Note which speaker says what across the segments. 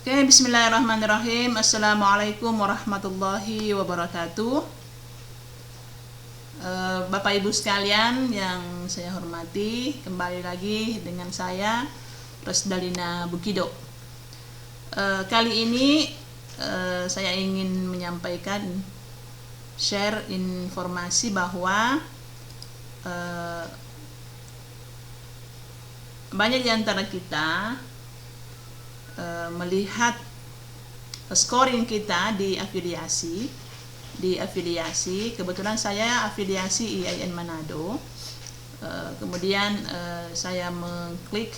Speaker 1: Oke, bismillahirrahmanirrahim. Assalamualaikum warahmatullahi wabarakatuh. Bapak Ibu sekalian yang saya hormati, kembali lagi dengan saya Rosdalina Bukido. Kali ini saya ingin menyampaikan share informasi bahwa banyak di antara kita melihat scoring kita di afiliasi. Kebetulan saya afiliasi IAIN Manado. Kemudian saya mengklik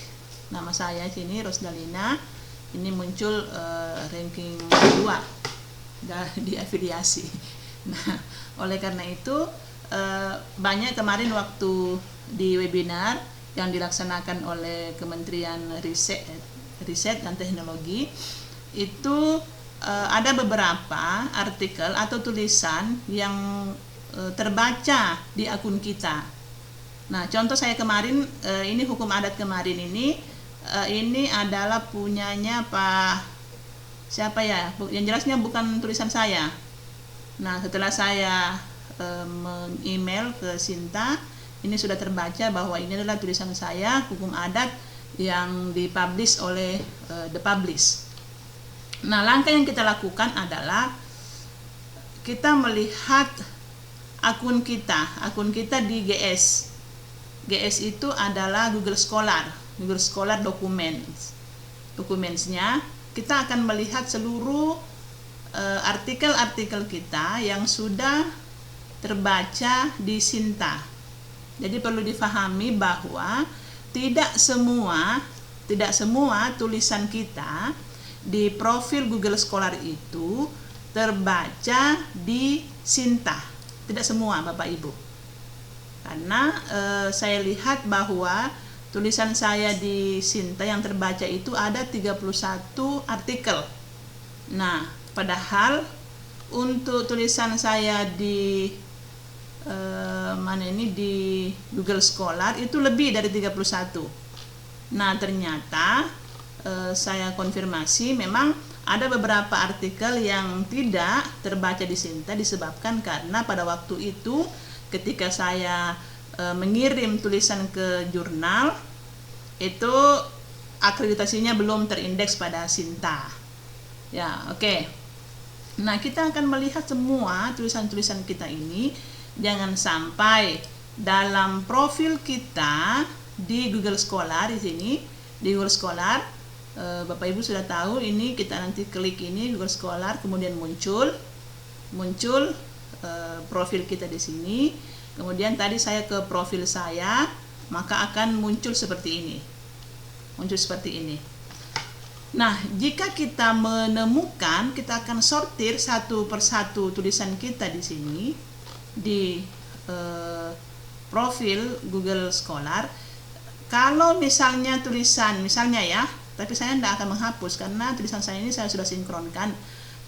Speaker 1: nama saya sini, Rosdalina. Ini muncul ranking 2 di afiliasi. Nah, oleh karena itu banyak kemarin waktu di webinar yang dilaksanakan oleh Kementerian Riset dan Teknologi itu ada beberapa artikel atau tulisan yang terbaca di akun kita. Nah, contoh saya kemarin ini hukum adat kemarin ini adalah punyanya Pak siapa ya? Yang jelasnya bukan tulisan saya. Nah, setelah saya meng-email ke Sinta, ini sudah terbaca bahwa ini adalah tulisan saya, hukum adat yang dipublish oleh The Publish. Nah, langkah yang kita lakukan adalah kita melihat akun kita di GS. GS itu adalah Google Scholar Documents-nya. Kita akan melihat seluruh artikel-artikel kita yang sudah terbaca di Sinta. Jadi perlu difahami bahwa tidak semua tulisan kita di profil Google Scholar itu terbaca di Sinta. Tidak semua, Bapak Ibu. Karena saya lihat bahwa tulisan saya di Sinta yang terbaca itu ada 31 artikel. Nah, padahal untuk tulisan saya di di Google Scholar itu lebih dari 31. Nah, ternyata saya konfirmasi memang ada beberapa artikel yang tidak terbaca di Sinta disebabkan karena pada waktu itu ketika saya mengirim tulisan ke jurnal itu akreditasinya belum terindeks pada Sinta. Ya, oke. Nah, kita akan melihat semua tulisan-tulisan kita ini. Jangan sampai dalam profil kita di Google Scholar di sini, di Google Scholar, Bapak Ibu sudah tahu ini kita nanti klik ini Google Scholar, kemudian muncul profil kita di sini. Kemudian tadi saya ke profil saya, maka akan muncul seperti ini. Nah, jika kita menemukan, kita akan sortir satu persatu tulisan kita di sini di profil Google Scholar. Kalau misalnya ya, tapi saya tidak akan menghapus karena tulisan saya ini saya sudah sinkronkan.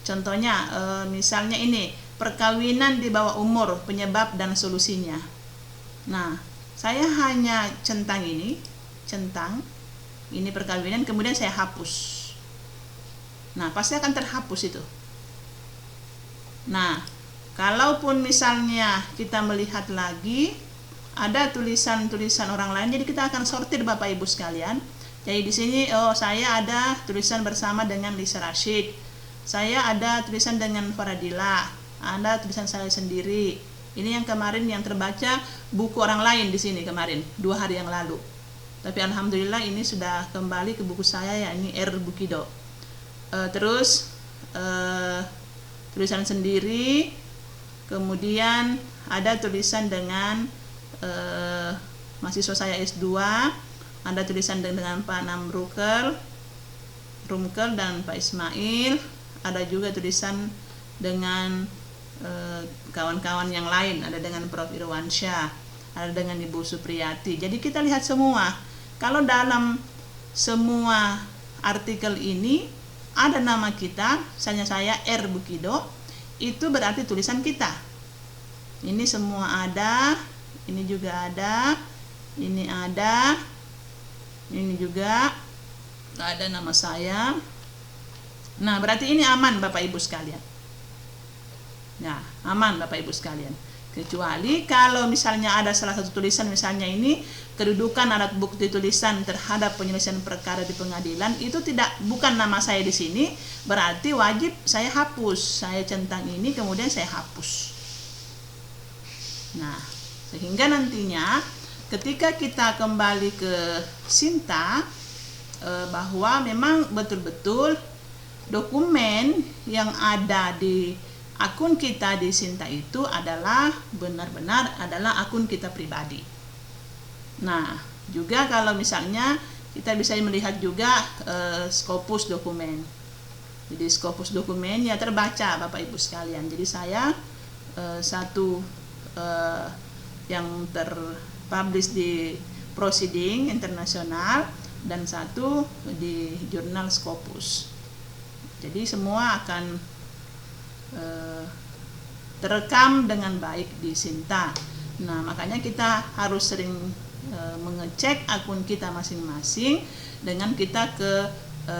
Speaker 1: Contohnya misalnya ini perkawinan di bawah umur, penyebab dan solusinya. Nah, saya hanya centang ini perkawinan, kemudian saya hapus. Nah, pasti akan terhapus itu. Nah, kalaupun misalnya kita melihat lagi ada tulisan-tulisan orang lain, jadi kita akan sortir Bapak Ibu sekalian. Jadi di sini saya ada tulisan bersama dengan Lisa Rashid. Saya ada tulisan dengan Faradila. Ada tulisan saya sendiri. Ini yang kemarin yang terbaca buku orang lain di sini kemarin 2 hari yang lalu. Tapi alhamdulillah ini sudah kembali ke buku saya yakni R Bukido. Terus tulisan sendiri. Kemudian ada tulisan dengan mahasiswa saya S2, ada tulisan dengan Pak Rumkel dan Pak Ismail, ada juga tulisan dengan kawan-kawan yang lain, ada dengan Prof. Irwansyah, ada dengan Ibu Supriyati. Jadi kita lihat semua, kalau dalam semua artikel ini ada nama kita, misalnya saya R Bukido, itu berarti tulisan kita. Ini semua ada, ini juga ada, ini ada, ini juga ada nama saya. Nah, berarti ini aman Bapak Ibu sekalian. Nah, aman Bapak Ibu sekalian. Kecuali kalau misalnya ada salah satu tulisan, misalnya ini kedudukan alat bukti tulisan terhadap penyelesaian perkara di pengadilan, itu bukan nama saya di sini, berarti wajib saya hapus. Saya centang ini kemudian saya hapus. Nah, sehingga nantinya ketika kita kembali ke Sinta, bahwa memang betul-betul dokumen yang ada di akun kita di Sinta itu adalah benar-benar adalah akun kita pribadi. Nah, juga kalau misalnya kita bisa melihat juga Scopus dokumen. Jadi Scopus dokumen ya terbaca Bapak Ibu sekalian. Jadi saya satu yang terpublish di Proceeding Internasional dan satu di jurnal Scopus. Jadi semua akan terekam dengan baik di Sinta. Nah, makanya kita harus sering mengecek akun kita masing-masing dengan kita ke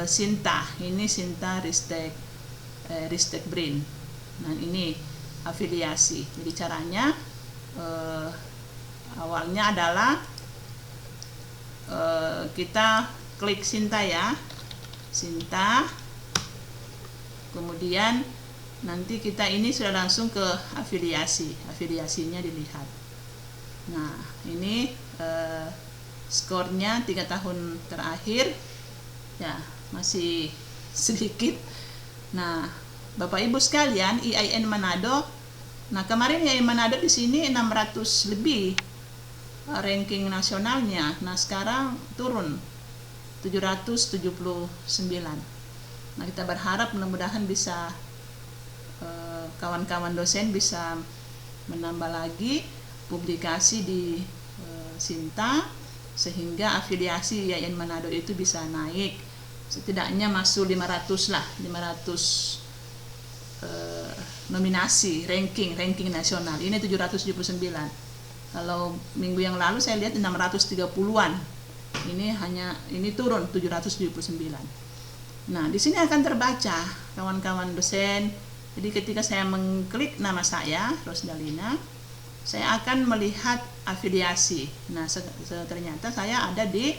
Speaker 1: Sinta. Ini Sinta Ristek Brin. Nah, ini afiliasi. Jadi caranya awalnya adalah kita klik Sinta ya, Sinta, kemudian nanti kita ini sudah langsung ke afiliasinya dilihat. Nah, ini skornya 3 tahun terakhir ya, masih sedikit. Nah, Bapak Ibu sekalian, IAIN Manado, nah kemarin IAIN Manado di sini 600 lebih ranking nasionalnya. Nah, sekarang turun 779. Nah, kita berharap mudah-mudahan bisa kawan-kawan dosen bisa menambah lagi publikasi di Sinta, sehingga afiliasi IAIN Manado itu bisa naik, setidaknya masuk 500 lah, 500 nominasi ranking nasional. Ini 779. Kalau minggu yang lalu saya lihat 630-an. Ini turun 779. Nah, di sini akan terbaca kawan-kawan dosen. Jadi ketika saya mengklik nama saya, Rosdalina, saya akan melihat afiliasi. Nah, ternyata saya ada di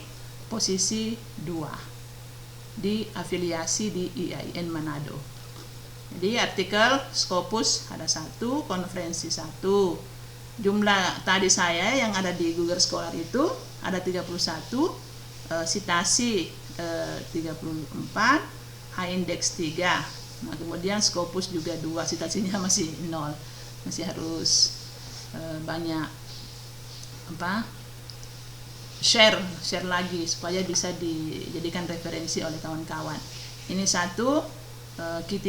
Speaker 1: posisi 2 di afiliasi di IAIN Manado. Jadi artikel Scopus ada 1, konferensi 1. Jumlah tadi saya yang ada di Google Scholar itu ada 31, citasi 34, high index 3. Nah, kemudian Scopus juga 2, citasinya masih 0. Masih harus banyak share lagi supaya bisa dijadikan referensi oleh kawan-kawan. Ini 1, Q3.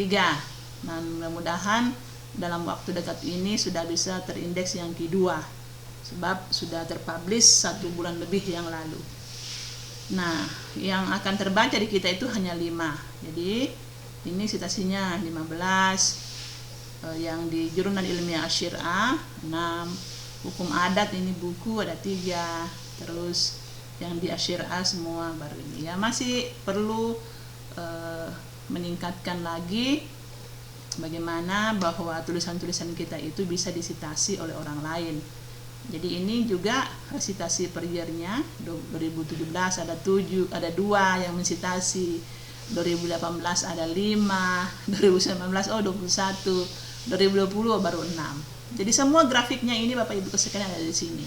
Speaker 1: Nah, mudah-mudahan dalam waktu dekat ini sudah bisa terindeks yang Q2, sebab sudah terpublish 1 bulan lebih yang lalu. Nah, yang akan terbaca di kita itu hanya 5. Jadi ini citasinya 15, yang di Jurnal Ilmiah Asy-Syi'ah 6, Hukum Adat ini buku ada 3, terus yang di Asy-Syi'ah semua baru ini. Ya, masih perlu meningkatkan lagi bagaimana bahwa tulisan-tulisan kita itu bisa disitasi oleh orang lain. Jadi ini juga citasi per year-nya 2017 ada 7, ada 2 yang mensitasi, 2018 ada 5, 2019 21, 2020 baru 6. Jadi semua grafiknya ini Bapak Ibu sekalian ada di sini.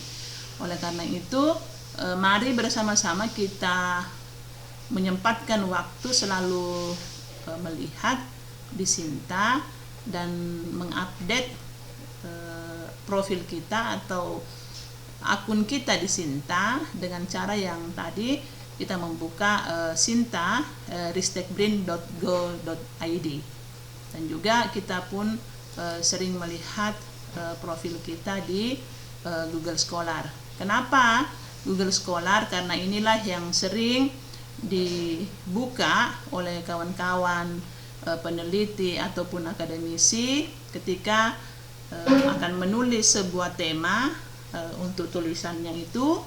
Speaker 1: Oleh karena itu, mari bersama-sama kita menyempatkan waktu selalu melihat di Sinta dan mengupdate profil kita atau akun kita di Sinta dengan cara yang tadi kita membuka Sinta ristekbrin.go.id, dan juga kita pun sering melihat profil kita di Google Scholar. Kenapa Google Scholar? Karena inilah yang sering dibuka oleh kawan-kawan peneliti ataupun akademisi ketika akan menulis sebuah tema untuk tulisannya itu.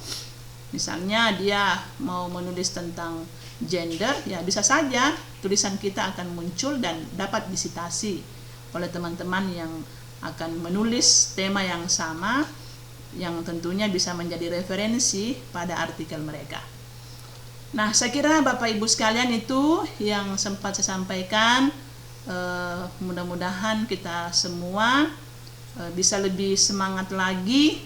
Speaker 1: Misalnya dia mau menulis tentang gender, ya bisa saja tulisan kita akan muncul dan dapat disitasi oleh teman-teman yang akan menulis tema yang sama, yang tentunya bisa menjadi referensi pada artikel mereka. Nah, saya kira Bapak Ibu sekalian itu yang sempat saya sampaikan. Mudah-mudahan kita semua bisa lebih semangat lagi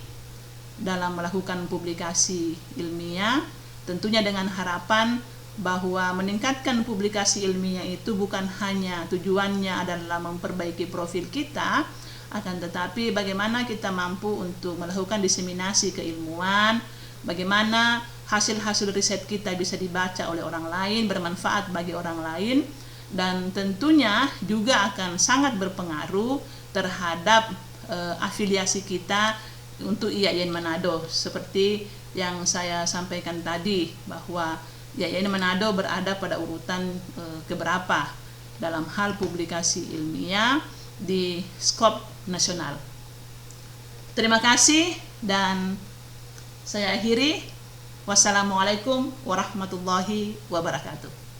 Speaker 1: dalam melakukan publikasi ilmiah, tentunya dengan harapan bahwa meningkatkan publikasi ilmiah itu bukan hanya tujuannya adalah memperbaiki profil kita, akan tetapi bagaimana kita mampu untuk melakukan diseminasi keilmuan, bagaimana hasil-hasil riset kita bisa dibaca oleh orang lain, bermanfaat bagi orang lain, dan tentunya juga akan sangat berpengaruh terhadap afiliasi kita untuk IAIN Manado. Seperti yang saya sampaikan tadi, bahwa IAIN Manado berada pada urutan keberapa dalam hal publikasi ilmiah di skop nasional. Terima kasih dan saya akhiri. Wassalamualaikum warahmatullahi wabarakatuh.